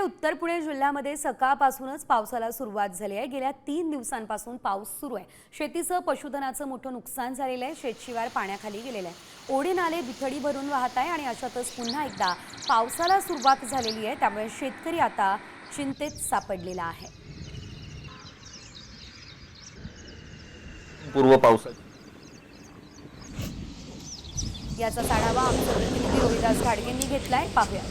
उत्तर पुणे जिल्ह्यामध्ये सकाळपासूनच पावसाला सुरुवात झाली आहे। गेल्या 3 दिवसांपासून पाऊस सुरू आहे। शेतीचं पशुधनाचं मोठं नुकसान झालेलं आहे। शेतशिवार पाण्याखाली गेलेलं आहे। ओढे नाले दुथडी भरून वाहत आहे आणि अशातच पुन्हा एकदा पावसाला सुरुवात झालेली आहे। त्यामुळे शेतकरी आता चिंतेत सापडलेला आहे। पूर्व पावसाची याचा आढावा आमचे प्रतिनिधी रोहिदास घाडगेंनी घेतलाय, पाहूया।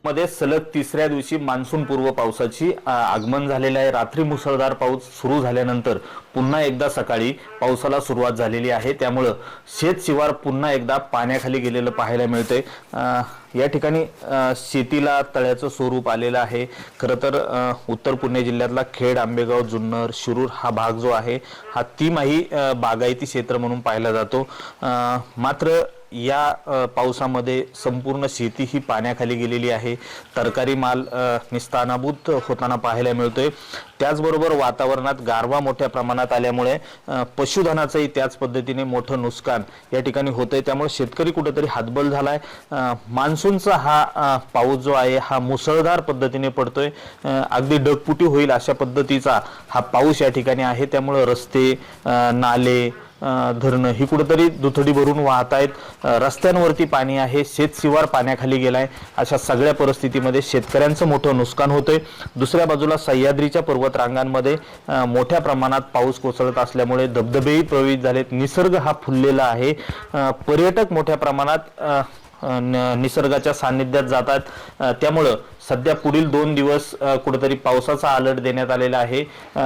मध्ये सलग तिसऱ्या दिवशी मान्सून पूर्व पावसाची आगमन झालेले आहे। रात्री मुसळधार पाऊस सुरू झाल्यानंतर पुन्हा एकदा सकाळी पावसाला सुरुवात झालेली आहे। त्यामुळे शेतशिवार पुन्हा एकदा पाण्याखाली गेलेलं पाहायला मिळतंय। या ठिकाणी शेतीला तळ्याचं स्वरूप आलेलं आहे। खरं तर उत्तर पुणे जिल्ह्यातला खेड, आंबेगाव, जुन्नर, शिरूर हा भाग जो आहे हा तिमाही बागायती क्षेत्र म्हणून पाहिला जातो। मात्र या पावसामध्ये संपूर्ण शेती ही पाण्याखाली गेलेली आहे। तरकारी माल निस्तानाबूत होताना पाहायला मिळतोय। त्याचबरोबर वातावरणात गारवा मोठ्या प्रमाणात आल्यामुळे पशुधनाचंही त्याच पद्धतीने मोठं नुकसान या ठिकाणी होतंय। त्यामुळे शेतकरी कुठेतरी हातबल झालाय। मान्सूनचा हा पाऊस जो आहे हा मुसळधार पद्धतीने पडतोय। अगदी ढगफुटी होईल अशा पद्धतीचा हा पाऊस या ठिकाणी आहे। त्यामुळे रस्ते, नाले, धरणं ही कुठेतरी दुथडी भरून वाहत आहेत। रस्त्यांवरती पाणी आहे। शेतशिवार पाण्याखाली गेलाय। अशा सगळ्या परिस्थितीमध्ये शेतकऱ्यांचं मोठं नुकसान होतंय। दुसऱ्या बाजूला सह्याद्रीच्या पर्वत रांगांमध्ये मोठ्या प्रमाणात पाऊस कोसळत असल्यामुळे धबधबेही प्रभावित झालेत। निसर्ग हा फुललेला आहे। पर्यटक मोठ्या प्रमाणात निसर्गाच्या सानिध्यात जातात। त्यामुळे सध्या पुढील 2 दिवस कुठेतरी पावसाचा अलर्ट देण्यात आलेला आहे।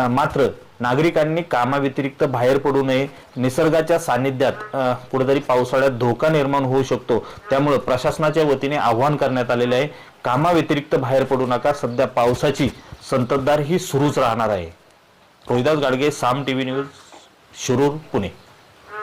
मात्र नागरिकांनी कामाव्यतिरिक्त बाहेर पडू नये। निसर्गाच्या सानिध्यात कुठेतरी पावसाळ्यात धोका निर्माण होऊ शकतो। त्यामुळे प्रशासनाच्या वतीने आवाहन करण्यात आलेले आहे, कामाव्यतिरिक्त बाहेर पडू नका। सध्या पावसाची संततधार ही सुरूच राहणार आहे। रोहिदास गाडगे, साम टीव्ही न्यूज, शिरूर, पुणे।